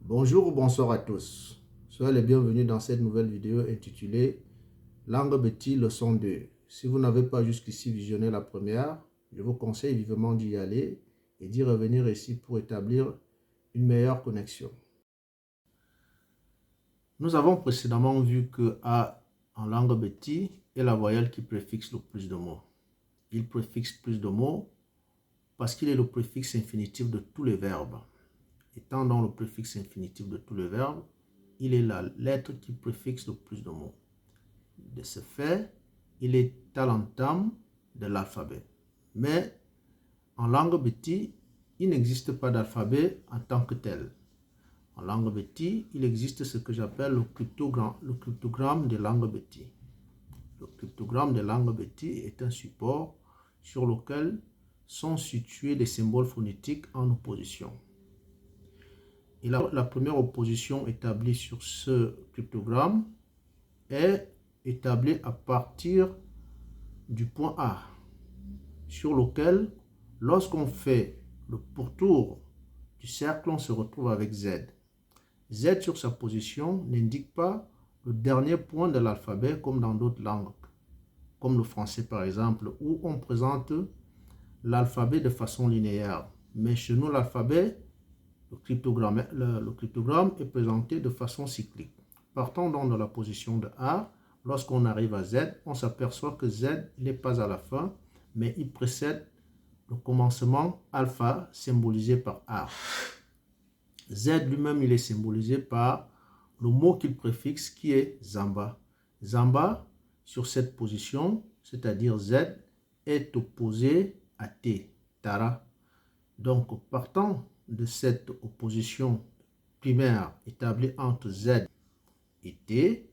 Bonjour ou bonsoir à tous. Soyez les bienvenus dans cette nouvelle vidéo intitulée Langue Betty leçon 2. Si vous n'avez pas jusqu'ici visionné la première, je vous conseille vivement d'y aller et d'y revenir ici pour établir une meilleure connexion. Nous avons précédemment vu que A en langue Betty est la voyelle qui préfixe le plus de mots. Il préfixe plus de mots parce qu'il est le préfixe infinitif de tous les verbes. Étant donc le préfixe infinitif de tous les verbes, il est la lettre qui préfixe le plus de mots. De ce fait, il est à l'entame de l'alphabet. Mais en langue Betty, il n'existe pas d'alphabet en tant que tel. En langue Betty, il existe ce que j'appelle le cryptogramme de langue Betty. Le cryptogramme de langue Betty est un support sur lequel sont situés des symboles phonétiques en opposition. Et la première opposition établie sur ce cryptogramme est établie à partir du point A, sur lequel, lorsqu'on fait le pourtour du cercle, on se retrouve avec Z. Z sur sa position n'indique pas le dernier point de l'alphabet comme dans d'autres langues, comme le français par exemple, où on présente l'alphabet de façon linéaire. Mais chez nous, l'alphabet, le cryptogramme est présenté de façon cyclique. Partons donc de la position de A. Lorsqu'on arrive à Z, on s'aperçoit que Z n'est pas à la fin, mais il précède le commencement alpha symbolisé par A. Z lui-même, il est symbolisé par le mot qu'il préfixe qui est Zamba. Zamba, sur cette position, c'est-à-dire Z, est opposé à T, Tara. Donc, partant de cette opposition primaire établie entre Z et T,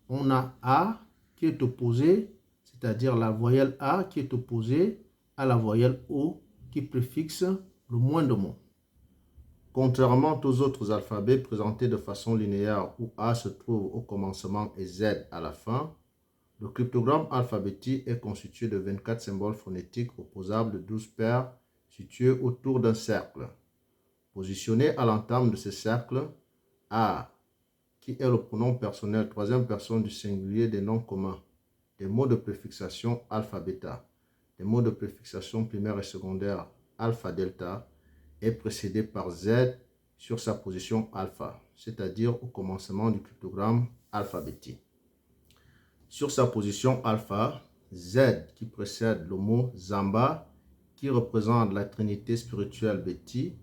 on a A qui est opposé, c'est-à-dire la voyelle A qui est opposée à la voyelle O qui préfixe le moins de mots. Contrairement aux autres alphabets présentés de façon linéaire où A se trouve au commencement et Z à la fin, le cryptogramme alphabétique est constitué de 24 symboles phonétiques opposables de 12 paires situés autour d'un cercle. Positionné à l'entame de ce cercle, A, qui est le pronom personnel troisième personne du singulier des noms communs, des mots de préfixation alpha-bêta, des mots de préfixation primaire et secondaire alpha-delta, est précédé par Z sur sa position alpha, c'est-à-dire au commencement du cryptogramme alphabétique. Sur sa position alpha, Z qui précède le mot Zamba, qui représente la trinité spirituelle Betty,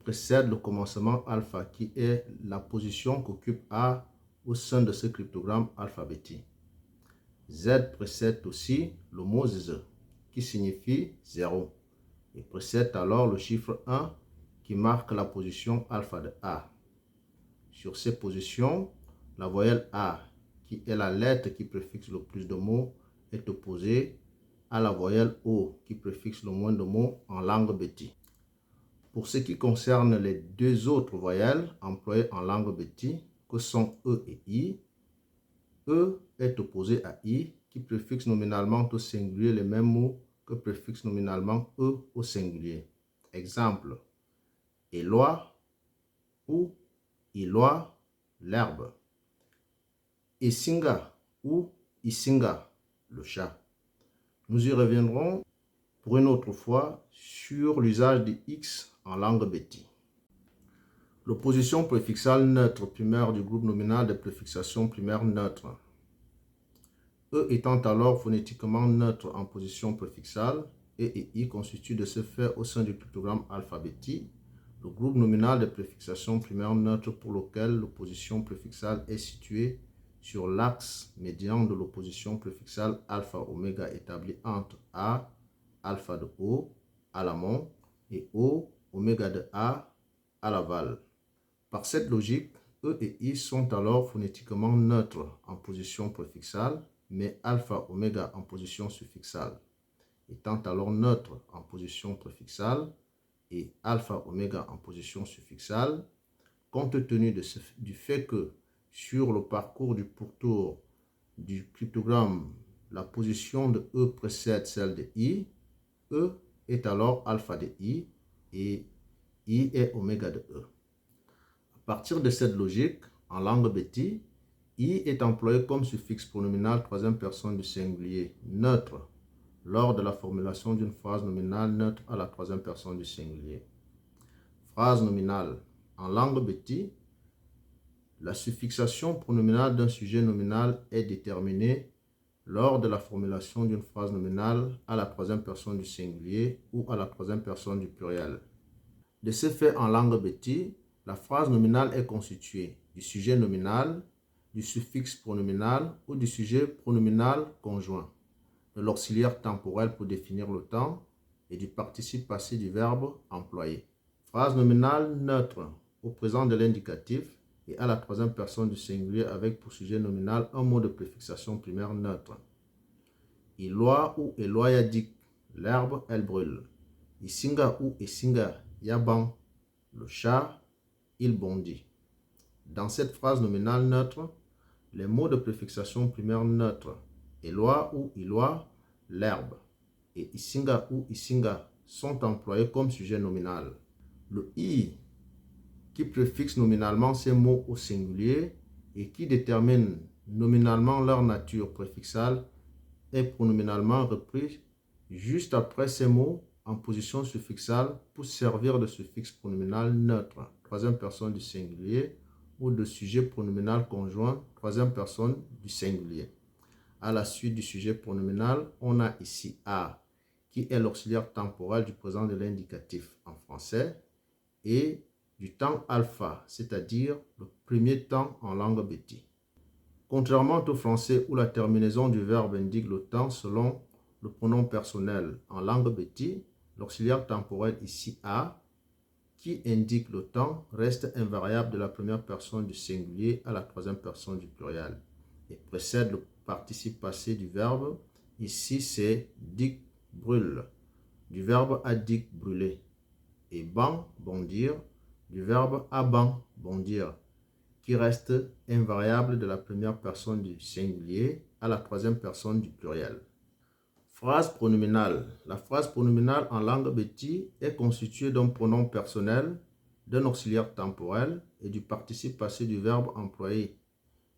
précède le commencement alpha, qui est la position qu'occupe A au sein de ce cryptogramme alphabétique. Z précède aussi le mot Z, qui signifie 0, et précède alors le chiffre 1, qui marque la position alpha de A. Sur ces positions, la voyelle A, qui est la lettre qui préfixe le plus de mots, est opposée à la voyelle O, qui préfixe le moins de mots en langue Betty. Pour ce qui concerne les deux autres voyelles employées en langue Betty, que sont E et I, E est opposé à I, qui préfixe nominalement au singulier les mêmes mots que préfixe nominalement E au singulier. Exemple, Éloi ou Ilois, l'herbe. Isinga ou Isinga, le chat. Nous y reviendrons pour une autre fois sur l'usage de X en langue Betty. L'opposition préfixale neutre primaire du groupe nominal de préfixation primaire neutre. E étant alors phonétiquement neutre en position préfixale, E et I constituent de ce fait au sein du cryptogramme alphabétique le groupe nominal de préfixation primaire neutre pour lequel l'opposition préfixale est située sur l'axe médian de l'opposition préfixale alpha-oméga établie entre A, alpha de O, à l'amont, et O, oméga de A, à l'aval. Par cette logique, E et I sont alors phonétiquement neutres en position préfixale, mais alpha-oméga en position suffixale. Étant alors neutres en position préfixale et alpha-oméga en position suffixale, compte tenu du fait que sur le parcours du pourtour du cryptogramme, la position de E précède celle de I, E est alors alpha de I et I est oméga de E. À partir de cette logique, en langue Betty, I est employé comme suffixe pronominal troisième personne du singulier neutre lors de la formulation d'une phrase nominale neutre à la troisième personne du singulier. Phrase nominale. En langue Betty, la suffixation pronominale d'un sujet nominal est déterminée lors de la formulation d'une phrase nominale à la troisième personne du singulier ou à la troisième personne du pluriel. De ce fait, en langue Betty, la phrase nominale est constituée du sujet nominal, du suffixe pronominal ou du sujet pronominal conjoint, de l'auxiliaire temporel pour définir le temps et du participe passé du verbe employé. Phrase nominale neutre au présent de l'indicatif et à la troisième personne du singulier avec pour sujet nominal un mot de préfixation primaire neutre. Iloa ou Eloa yadik, l'herbe elle brûle. Isinga ou Isinga yaban, le chat il bondit. Dans cette phrase nominale neutre, les mots de préfixation primaire neutre, Eloa ou Iloa, l'herbe, et Isinga ou Isinga sont employés comme sujet nominal. Le I, qui préfixe nominalement ces mots au singulier et qui détermine nominalement leur nature préfixale, est pronominalement repris juste après ces mots en position suffixale pour servir de suffixe pronominal neutre, troisième personne du singulier, ou de sujet pronominal conjoint, troisième personne du singulier. À la suite du sujet pronominal, on a ici A, qui est l'auxiliaire temporel du présent de l'indicatif en français, et du temps alpha, c'est-à-dire le premier temps en langue Betty. Contrairement au français où la terminaison du verbe indique le temps selon le pronom personnel, en langue Betty, l'auxiliaire temporel ici A, qui indique le temps, reste invariable de la première personne du singulier à la troisième personne du pluriel et précède le participe passé du verbe. Ici, c'est Dick brûle, du verbe adik brûler, et ban, bondir, du verbe aban, bondir, qui reste invariable de la première personne du singulier à la troisième personne du pluriel. Phrase pronominale. La phrase pronominale en langue Betty est constituée d'un pronom personnel, d'un auxiliaire temporel et du participe passé du verbe employé.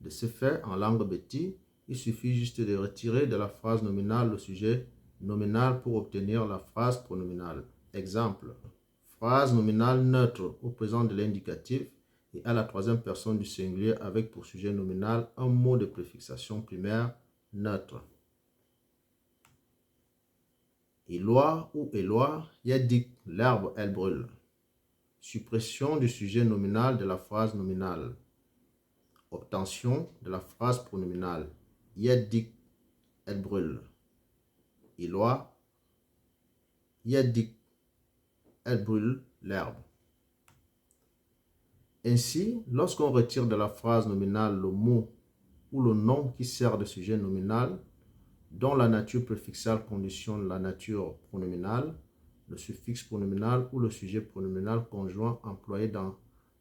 De ce fait, en langue Betty, il suffit juste de retirer de la phrase nominale le sujet nominal pour obtenir la phrase pronominale. Exemple. Phrase nominale neutre au présent de l'indicatif et à la troisième personne du singulier avec pour sujet nominal un mot de préfixation primaire neutre. Eloa ou Eloa yadik, l'herbe elle brûle. Suppression du sujet nominal de la phrase nominale. Obtention de la phrase pronominale. Yadik, elle brûle. Eloa yadik, elle brûle l'herbe. Ainsi, lorsqu'on retire de la phrase nominale le mot ou le nom qui sert de sujet nominal, dont la nature préfixale conditionne la nature pronominale, le suffixe pronominal ou le sujet pronominal conjoint employé dans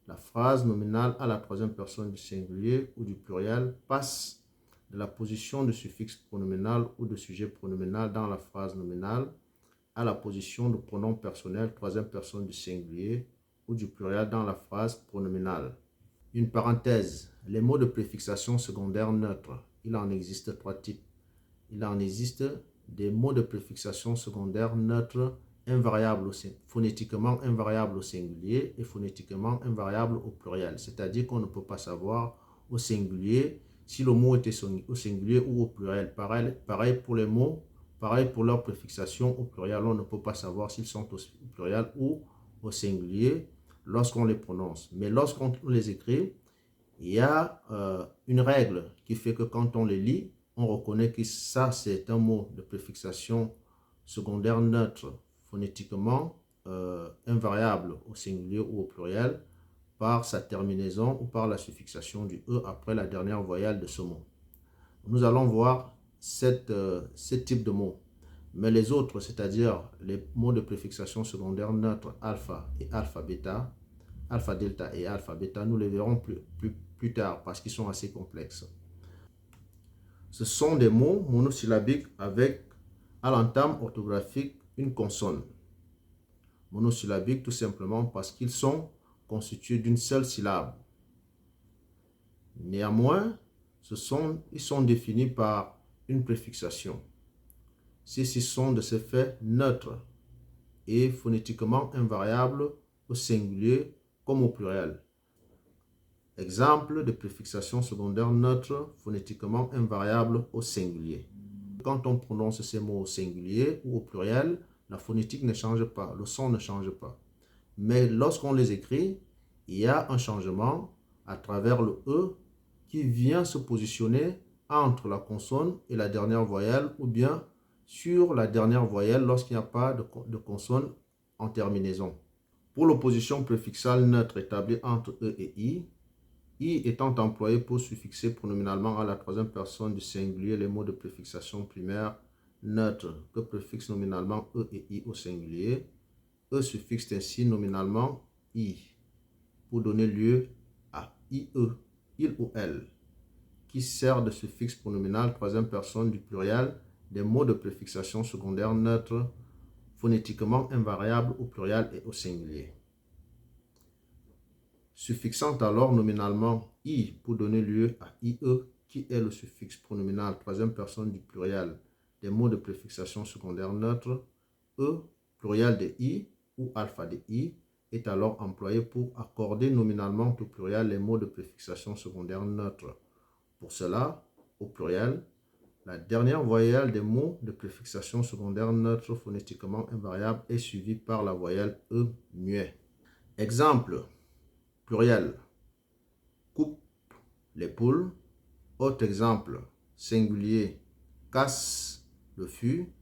la phrase nominale à la troisième personne du singulier ou du pluriel passe de la position de suffixe pronominal ou de sujet pronominal dans la phrase nominale à la position de pronom personnel troisième personne du singulier ou du pluriel dans la phrase pronominale. Une parenthèse, les mots de préfixation secondaire neutre, il en existe trois types. Il en existe des mots de préfixation secondaire neutre invariables, phonétiquement invariables au singulier et phonétiquement invariables au pluriel. C'est-à-dire qu'on ne peut pas savoir au singulier si le mot était au singulier ou au pluriel. Pareil pour les mots, pareil pour leur préfixation au pluriel. On ne peut pas savoir s'ils sont au pluriel ou au singulier lorsqu'on les prononce. Mais lorsqu'on les écrit, il y a une règle qui fait que quand on les lit, on reconnaît que ça, c'est un mot de préfixation secondaire neutre, phonétiquement invariable au singulier ou au pluriel, par sa terminaison ou par la suffixation du E après la dernière voyelle de ce mot. Nous allons voir ce type de mots. Mais les autres, c'est-à-dire les mots de préfixation secondaire neutre alpha et alpha bêta, alpha delta et alpha bêta, nous les verrons plus tard parce qu'ils sont assez complexes. Ce sont des mots monosyllabiques avec à l'entame orthographique une consonne. Monosyllabiques tout simplement parce qu'ils sont constitués d'une seule syllabe. Néanmoins, ils sont définis par une préfixation. Ceux-ci sont de ce fait neutres et phonétiquement invariables au singulier comme au pluriel. Exemple de préfixation secondaire neutre phonétiquement invariable au singulier. Quand on prononce ces mots au singulier ou au pluriel, la phonétique ne change pas, le son ne change pas. Mais lorsqu'on les écrit, il y a un changement à travers le E qui vient se positionner entre la consonne et la dernière voyelle ou bien sur la dernière voyelle lorsqu'il n'y a pas de consonne en terminaison. Pour l'opposition préfixale neutre établie entre E et I étant employé pour suffixer pronominalement à la troisième personne du singulier les mots de préfixation primaire neutre que préfixe nominalement E et I au singulier, E suffixe ainsi nominalement I pour donner lieu à IE, il ou elle, qui sert de suffixe pronominal troisième personne du pluriel des mots de préfixation secondaire neutre phonétiquement invariables au pluriel et au singulier. Suffixant alors nominalement I pour donner lieu à IE, qui est le suffixe pronominal troisième personne du pluriel des mots de préfixation secondaire neutre, E, pluriel de I ou alpha de I, est alors employé pour accorder nominalement au pluriel les mots de préfixation secondaire neutre. Pour cela, au pluriel, la dernière voyelle des mots de préfixation secondaire neutre phonétiquement invariable est suivie par la voyelle E muet. Exemple, pluriel, coupe les poules. Autre exemple, singulier, casse le fût.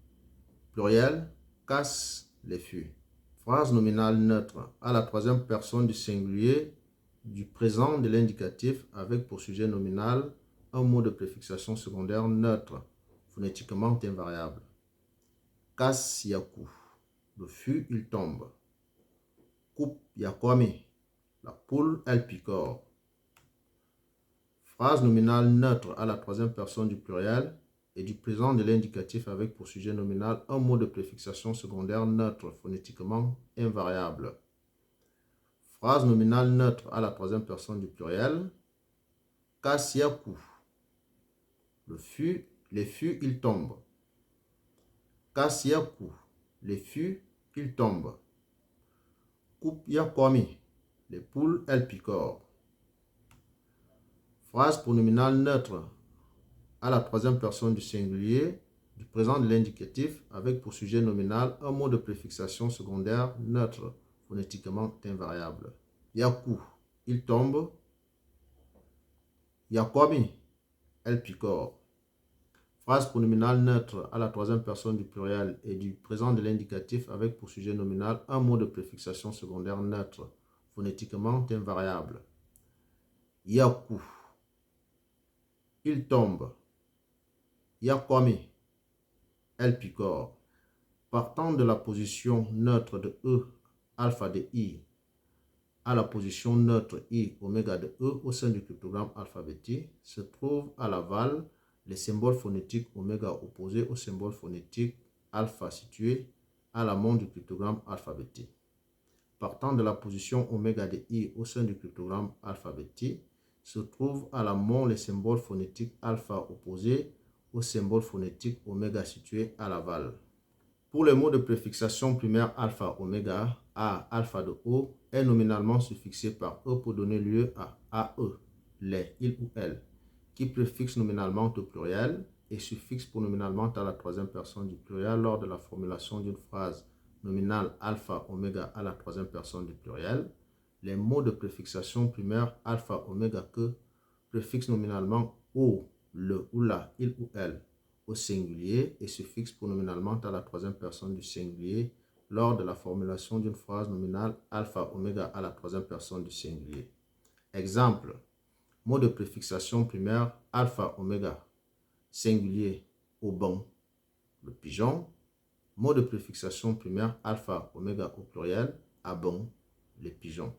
Pluriel, casse les fûts. Phrase nominale neutre à la troisième personne du singulier du présent de l'indicatif avec pour sujet nominal un mot de préfixation secondaire neutre, phonétiquement invariable. Casse yaku, le fût il tombe. Coupe yakwami, la poule elle picore. Phrase nominale neutre à la troisième personne du pluriel et du présent de l'indicatif avec pour sujet nominal un mot de préfixation secondaire neutre phonétiquement invariable. Phrase nominale neutre à la troisième personne du pluriel. Kasiaku. Les fûts, ils tombent. Kasiaku. Les fûts, ils tombent. Coupe yakwami. Les poules, elles picorent. Phrase pronominale neutre à la troisième personne du singulier du présent de l'indicatif avec pour sujet nominal un mot de préfixation secondaire neutre phonétiquement invariable. Yaku, il tombe. Yakwami, elle picore. Phrase pronominale neutre à la troisième personne du pluriel et du présent de l'indicatif avec pour sujet nominal un mot de préfixation secondaire neutre phonétiquement invariable. Yaku, il tombe. Yakwami, elle picore. Partant de la position neutre de E, alpha de I, à la position neutre I, oméga de E au sein du cryptogramme alphabétique, se trouve à l'aval les symboles phonétiques oméga opposés au symbole phonétique alpha situé à l'amont du cryptogramme alphabétique. Partant de la position oméga de I au sein du cryptogramme alphabétique, se trouve à l'amont les symboles phonétiques alpha opposés au symbole phonétique oméga situé à l'aval. Pour les mots de préfixation primaire alpha oméga, A alpha de O est nominalement suffixé par E pour donner lieu à AE, les, il ou elle, qui préfixe nominalement au pluriel et suffixe pronominalement à la troisième personne du pluriel lors de la formulation d'une phrase nominale alpha oméga à la troisième personne du pluriel. Les mots de préfixation primaire alpha oméga que préfixe nominalement O, le ou la, il ou elle au singulier et suffixe pronominalement à la troisième personne du singulier lors de la formulation d'une phrase nominale alpha oméga à la troisième personne du singulier. Exemple, mot de préfixation primaire alpha oméga, singulier au banc, le pigeon. Mot de préfixation primaire alpha oméga au pluriel, à banc, les pigeons.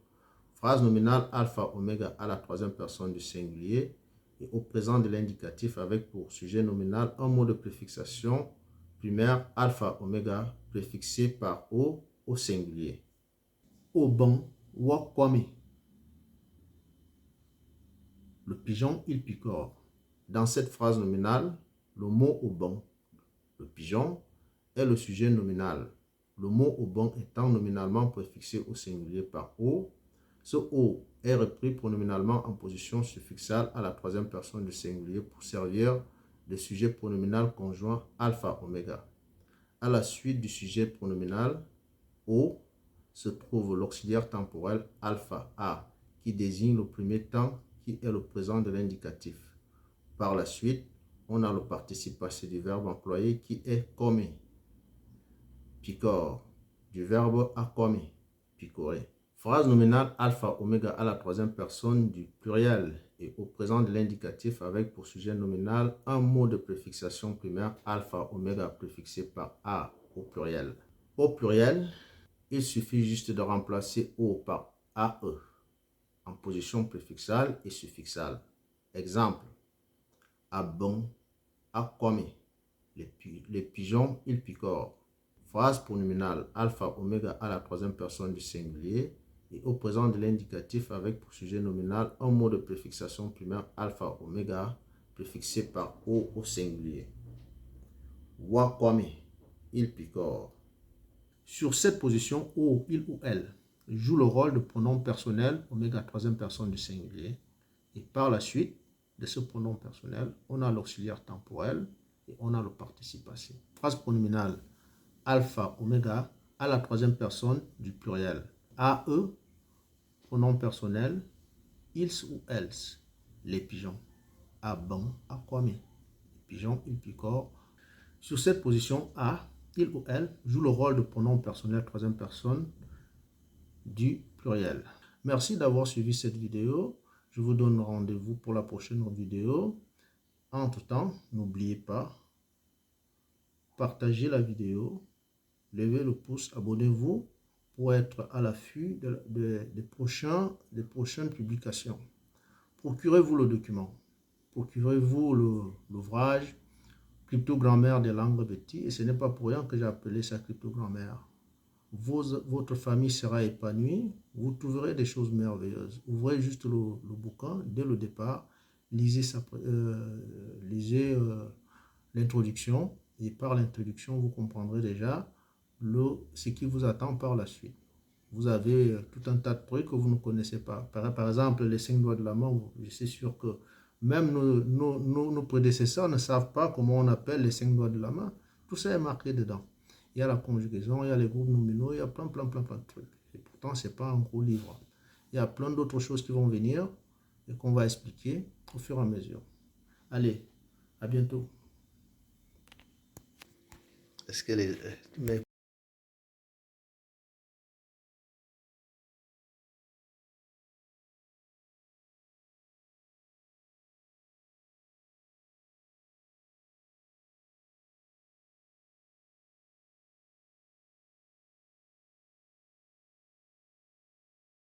Phrase nominale alpha oméga à la troisième personne du singulier et au présent de l'indicatif avec pour sujet nominal un mot de préfixation primaire alpha oméga préfixé par O au singulier. Au banc, wakwami, Le pigeon, il picore. Dans cette phrase nominale, le mot au bon, le pigeon, est le sujet nominal. Le mot au bon étant nominalement préfixé au singulier par O. Ce O est repris pronominalement en position suffixale à la troisième personne du singulier pour servir de sujet pronominal conjoint alpha oméga. À la suite du sujet pronominal O se trouve l'auxiliaire temporel alpha A qui désigne le premier temps qui est le présent de l'indicatif. Par la suite, on a le participe passé du verbe employé qui est comer, picore, du verbe accomer, picorer. Phrase nominale alpha oméga à la troisième personne du pluriel et au présent de l'indicatif avec pour sujet nominal un mot de préfixation primaire alpha oméga préfixé par A au pluriel. Au pluriel, il suffit juste de remplacer O par AE en position préfixale et suffixale. Exemple, à bon, à comer. Les pigeons, ils picorent. Phrase pronominale alpha oméga à la troisième personne du singulier et au présent de l'indicatif avec pour sujet nominal un mot de préfixation primaire alpha oméga préfixé par O au singulier. Wakome, il picore. Sur cette position, O, il ou elle joue le rôle de pronom personnel oméga troisième personne du singulier et par la suite de ce pronom personnel, on a l'auxiliaire temporel et on a le participe passé. Phrase pronominale alpha oméga à la troisième personne du pluriel. AE, pronom personnel, ils ou elles, les pigeons. À bon, à quoi les pigeons, ils picorent. Sur cette position, A, il ou elle joue le rôle de pronom personnel troisième personne du pluriel. Merci d'avoir suivi cette vidéo. Je vous donne rendez-vous pour la prochaine vidéo. Entre-temps, n'oubliez pas, partagez la vidéo, levez le pouce, abonnez-vous pour être à l'affût des prochaines publications. Procurez-vous le document, procurez-vous l'ouvrage Crypto-grammaire des langues bêtis, et ce n'est pas pour rien que j'ai appelé ça crypto-grammaire. Votre famille sera épanouie, vous trouverez des choses merveilleuses. Ouvrez juste le bouquin dès le départ, lisez l'introduction, et par l'introduction, vous comprendrez déjà ce qui vous attend par la suite. Vous avez tout un tas de trucs que vous ne connaissez pas. Par exemple, les 5 doigts de la main, je suis sûr que même nos prédécesseurs ne savent pas comment on appelle les 5 doigts de la main. Tout ça est marqué dedans. Il y a la conjugaison, il y a les groupes nominaux, il y a plein de trucs. Et pourtant, ce n'est pas un gros livre. Il y a plein d'autres choses qui vont venir et qu'on va expliquer au fur et à mesure. Allez, à bientôt. Est-ce qu'elle est...